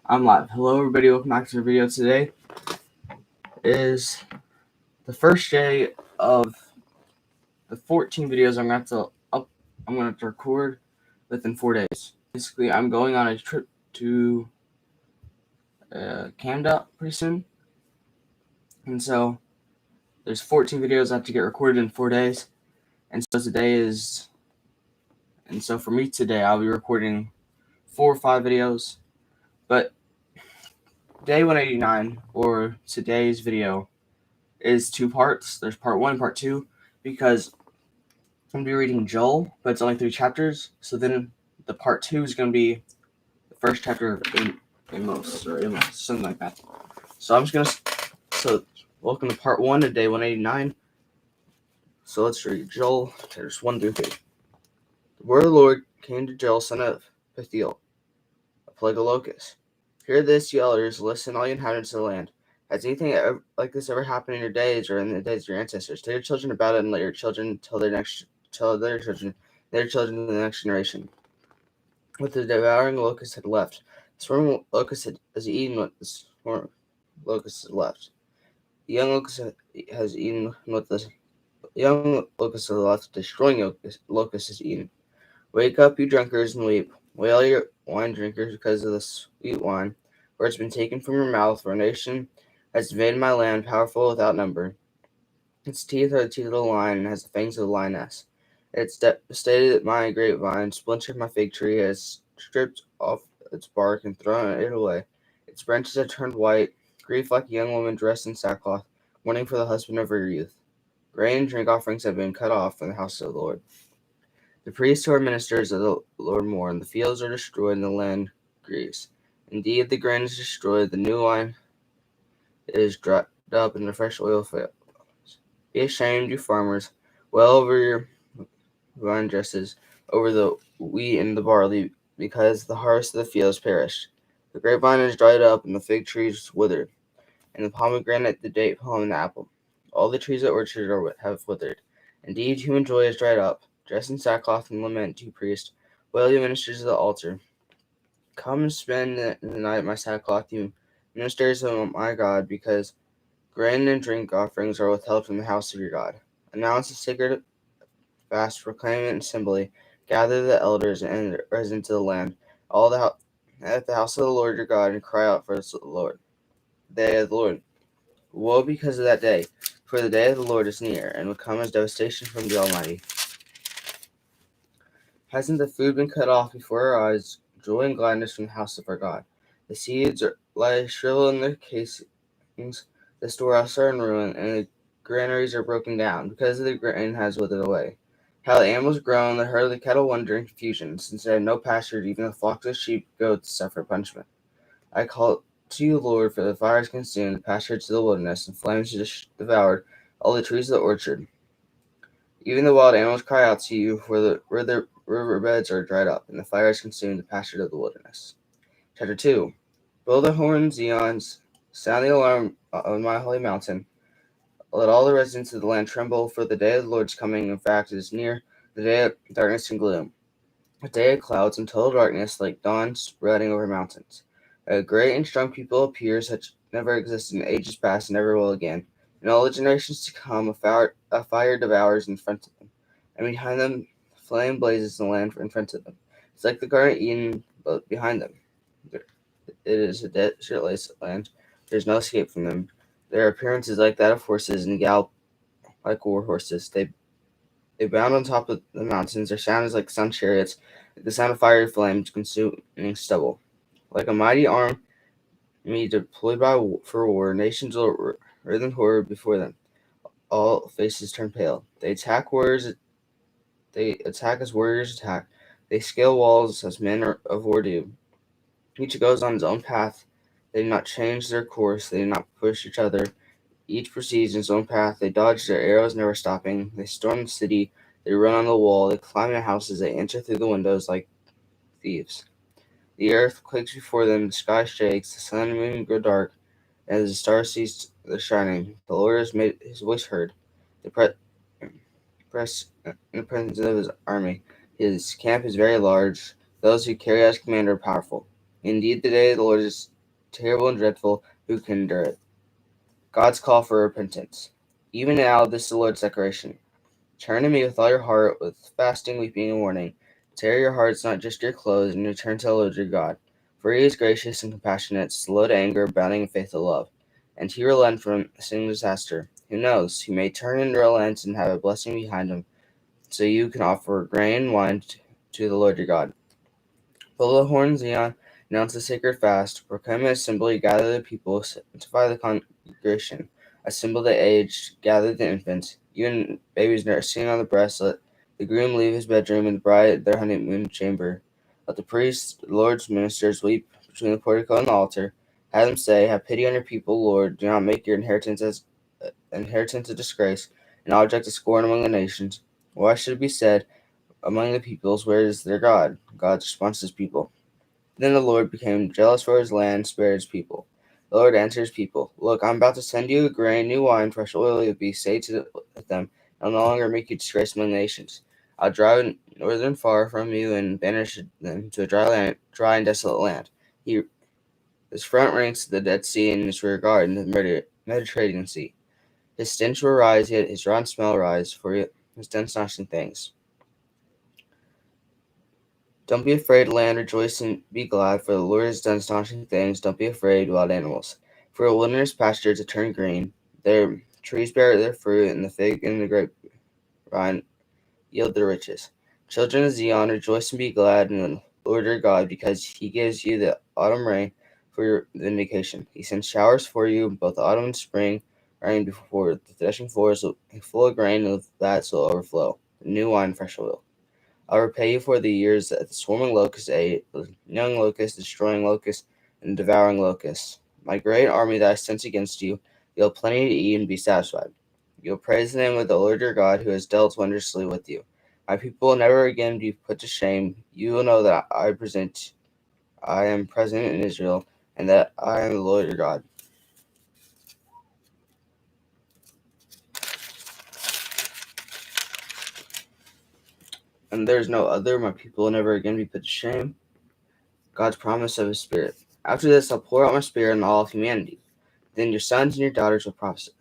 I'm live. Hello, everybody. Welcome back to the video. Today is the first day of the 14 videos I'm going to record within 4 days. Basically, I'm going on a trip to Canada pretty soon, and so there's 14 videos I have to get recorded in 4 days. And so for me today, I'll be recording 4 or 5 videos. But day 189 or today's video is 2 parts. There's part 1 and part 2 because I'm going to be reading Joel, but it's only 3 chapters. So then the part 2 is going to be the first chapter of Amos, something like that. So welcome to part 1 of day 189. So let's read Joel chapters 1 through 3. The word of the Lord came to Joel, son of Pethiel, a plague of locusts. Hear this, you elders, listen, all you inhabitants of the land. Has anything like this ever happened in your days or in the days of your ancestors? Tell your children about it, and let your children tell their children in the next generation. What the devouring locust had left, the swarming locust has eaten what the swarming locust had left. The young locust has eaten what the young locust has left. Destroying locust has eaten. Wake up, you drunkards, and weep. Wail, your wine drinkers, because of the sweet wine, for it's been taken from your mouth. For a nation has invaded my land, powerful without number. Its teeth are the teeth of the lion, and has the fangs of the lioness. It's devastated my grapevine, splintered my fig tree, has stripped off its bark and thrown it away. Its branches have turned white, grief like a young woman dressed in sackcloth, mourning for the husband of her youth. Grain and drink offerings have been cut off from the house of the Lord. The priests who are ministers of the Lord mourn. The fields are destroyed, and the land grieves. Indeed, the grain is destroyed, the new wine is dried up, and the fresh oil fails. Be ashamed, you farmers. Well over your vine dresses, over the wheat and the barley, because the harvest of the fields perished. The grapevine is dried up, and the fig trees withered, and the pomegranate, the date palm, and the apple. All the trees of the orchard have withered. Indeed, human joy is dried up. Dress in sackcloth and lament, you priest. Wail, you ministers of the altar. Come and spend the night my sackcloth, you ministers of my God, because grain and drink offerings are withheld from the house of your God. Announce a sacred fast, proclaim it in assembly. Gather the elders and residents of the land, all at the house of the Lord your God, and cry out for the Lord. The day of the Lord. Woe because of that day, for the day of the Lord is near, and will come as devastation from the Almighty. Hasn't the food been cut off before our eyes, joy and gladness from the house of our God? The seeds lie shriveled in their casings, the storehouses are in ruin, and the granaries are broken down, because the grain has withered away. How the animals groan, the herd of the cattle wander in confusion, since they have no pasture, even the flocks of sheep, goats suffer punishment. I call to you, Lord, for the fire is consumed, the pasture to the wilderness, and flames devoured all the trees of the orchard. Even the wild animals cry out to you, where the riverbeds are dried up, and the fire has consumed the pasture of the wilderness. Chapter 2. Blow the horn, Zions, sound the alarm on my holy mountain. Let all the residents of the land tremble, for the day of the Lord's coming, in fact, is near, the day of darkness and gloom, a day of clouds and total darkness, like dawn spreading over mountains. A great and strong people appear, such never existed in ages past and never will again. In all the generations to come, a fire devours in front of them, and behind them flame blazes the land in front of them. It's like the Garden of Eden, but behind them. It is a desert land. There's no escape from them. Their appearance is like that of horses, and gallop like war horses. They bound on top of the mountains. Their sound is like sun chariots, like the sound of fiery flames consuming stubble. Like a mighty army deployed for war, nations will writhe in horror before them. All faces turn pale. They attack as warriors attack. They scale walls as men of war do. Each goes on his own path. They do not change their course. They do not push each other. Each proceeds in his own path. They dodge their arrows, never stopping. They storm the city. They run on the wall. They climb in houses. They enter through the windows like thieves. The earth quakes before them. The sky shakes. The sun and moon grow dark. As the stars cease their shining, the Lord has made his voice heard. The press in the presence of his army. His camp is very large. Those who carry out his command are powerful. Indeed, the day of the Lord is terrible and dreadful. Who can endure it? God's call for repentance. Even now, this is the Lord's declaration. Turn to me with all your heart, with fasting, weeping, and mourning. Tear your hearts, not just your clothes, and return to the Lord your God. For he is gracious and compassionate, slow to anger, abounding in faithful love. And he relent from sin disaster. Who knows? He may turn and relent and have a blessing behind him, so you can offer grain and wine to the Lord your God. Blow the horn, Zion, announce the sacred fast, proclaim an assembly, gather the people, sanctify the congregation, assemble the aged, gather the infants, even babies nursing on the breast. Let the groom leave his bedroom and the bride their honeymoon chamber. Let the priests, the Lord's ministers, weep between the portico and the altar. Have them say, have pity on your people, Lord. Do not make your inheritance a disgrace, an object of scorn among the nations. Why should it be said among the peoples, where is their God? God's response to his people. Then the Lord became jealous for his land, spared his people. The Lord answered his people, look, I'm about to send you grain, new wine, fresh oil. You'll be safe to them. I'll no longer make you disgrace among the nations. I'll drive northern far from you and banish them to a dry and desolate land. His front ranks the Dead Sea and his rear guard in the Mediterranean Sea. His stench will rise, yet his rotten smell rise, for he has done astonishing things. Don't be afraid, land, rejoice and be glad, for the Lord has done astonishing things. Don't be afraid, wild animals. For a wilderness pasture to turn green, their trees bear their fruit, and the fig and the grapevine yield their riches. Children of Zion, rejoice and be glad in the Lord your God, because he gives you the autumn rain for your vindication. He sends showers for you, both autumn and spring rain before the threshing floors will be full of grain, and the vats will overflow. New wine, fresh oil. I'll repay you for the years that the swarming locust ate, the young locust, destroying locust, and devouring locust. My great army that I sent against you, you'll have plenty to eat and be satisfied. You'll praise the name of the Lord your God, who has dealt wondrously with you. My people will never again be put to shame. You will know that I am present in Israel, and that I am the Lord your God. And there is no other. My people will never again be put to shame. God's promise of his Spirit. After this, I'll pour out my Spirit on all of humanity. Then your sons and your daughters will prophesy.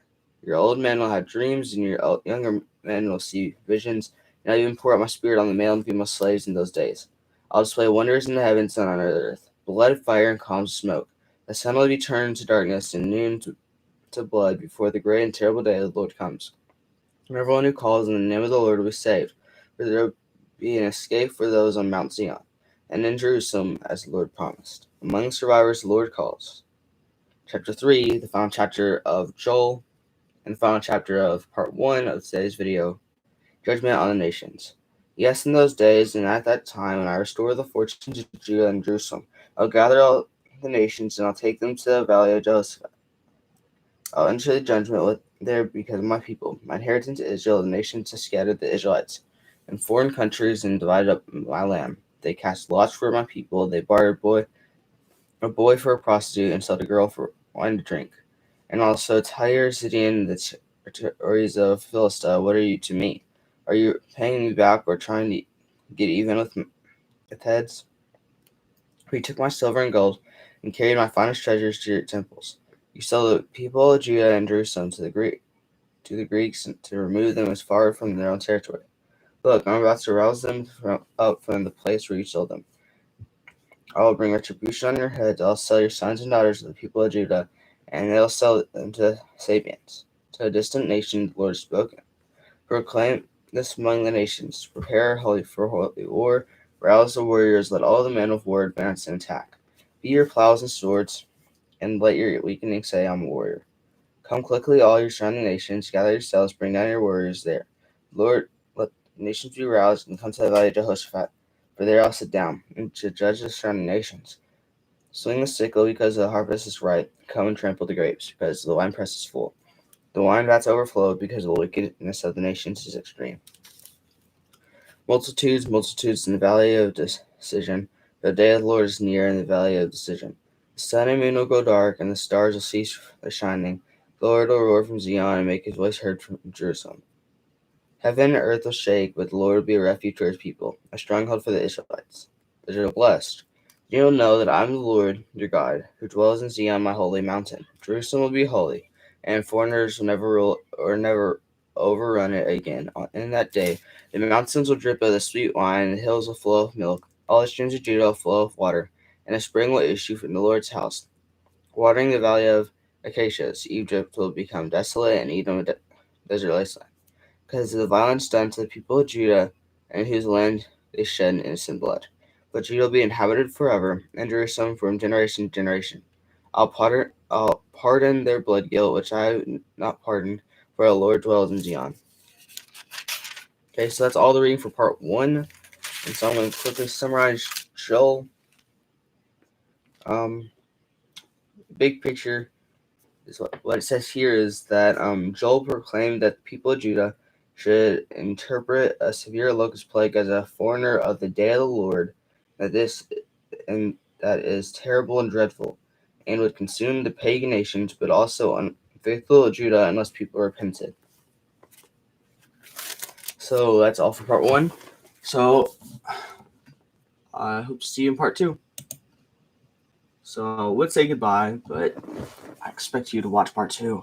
Your old men will have dreams, and your younger men will see visions. And I'll even pour out my Spirit on the male and female slaves in those days. I'll display wonders in the heavens and on earth, blood, fire, and columns of smoke. The sun will be turned to darkness and noon to blood before the great and terrible day of the Lord comes. And everyone who calls on the name of the Lord will be saved, for there will be an escape for those on Mount Zion, and in Jerusalem, as the Lord promised. Among the survivors, the Lord calls. Chapter 3, the final chapter of Joel, and the final chapter of part 1 of today's video, Judgment on the Nations. Yes, in those days, and at that time, when I restore the fortunes of Judah and Jerusalem, I'll gather all the nations, and I'll take them to the valley of Jehoshaphat. I'll enter the judgment there because of my people, my inheritance Israel, the nations have scattered the Israelites in foreign countries and divided up my land. They cast lots for my people. They bartered a boy for a prostitute and sold a girl for wine to drink. And also Tyre, Sidon, the territories of Philistia, what are you to me? Are you paying me back or trying to get even with heads? For you took my silver and gold and carried my finest treasures to your temples. You sold the people of Judah and Jerusalem to the Greeks and to remove them as far from their own territory. Look, I'm about to rouse them up from the place where you sold them. I will bring retribution on your heads. I'll sell your sons and daughters to the people of Judah, and they'll sell them to Sabeans, to a distant nation. The Lord has spoken. Proclaim this among the nations. Prepare for holy war. Rouse the warriors. Let all the men of war advance and attack. Be your plows and swords, and let your weakening say, I'm a warrior. Come quickly, all your surrounding nations. Gather yourselves. Bring down your warriors there. Lord, let the nations be roused and come to the valley of Jehoshaphat. For there I'll sit down, and to judge the surrounding nations. Swing the sickle because the harvest is ripe. Come and trample the grapes, because the winepress is full. The wine vats overflow, because the wickedness of the nations is extreme. Multitudes, multitudes in the valley of decision. The day of the Lord is near in the valley of decision. The sun and moon will go dark, and the stars will cease their shining. The Lord will roar from Zion and make his voice heard from Jerusalem. Heaven and earth will shake, but the Lord will be a refuge for his people, a stronghold for the Israelites. Israel blessed. You'll know that I am the Lord your God, who dwells in Zion, my holy mountain. Jerusalem will be holy, and foreigners will never rule or never overrun it again. In that day, the mountains will drip of the sweet wine, and the hills will flow with milk. All the streams of Judah will flow with water, and a spring will issue from the Lord's house, watering the valley of acacias. Egypt will become desolate, and Edom a desert wasteland, because of the violence done to the people of Judah, and whose land they shed innocent blood. But Judah will be inhabited forever, and Jerusalem from generation to generation. I'll pardon their blood guilt, which I have not pardoned, for the Lord dwells in Zion. Okay, so that's all the reading for part 1. And so I'm going to quickly summarize Joel. Big picture is what it says here is that Joel proclaimed that the people of Judah should interpret a severe locust plague as a foreigner of the day of the Lord, that is terrible and dreadful, and would consume the pagan nations, but also unfaithful Judah unless people repented. So that's all for part 1. So I hope to see you in part 2. So I would say goodbye, but I expect you to watch part 2.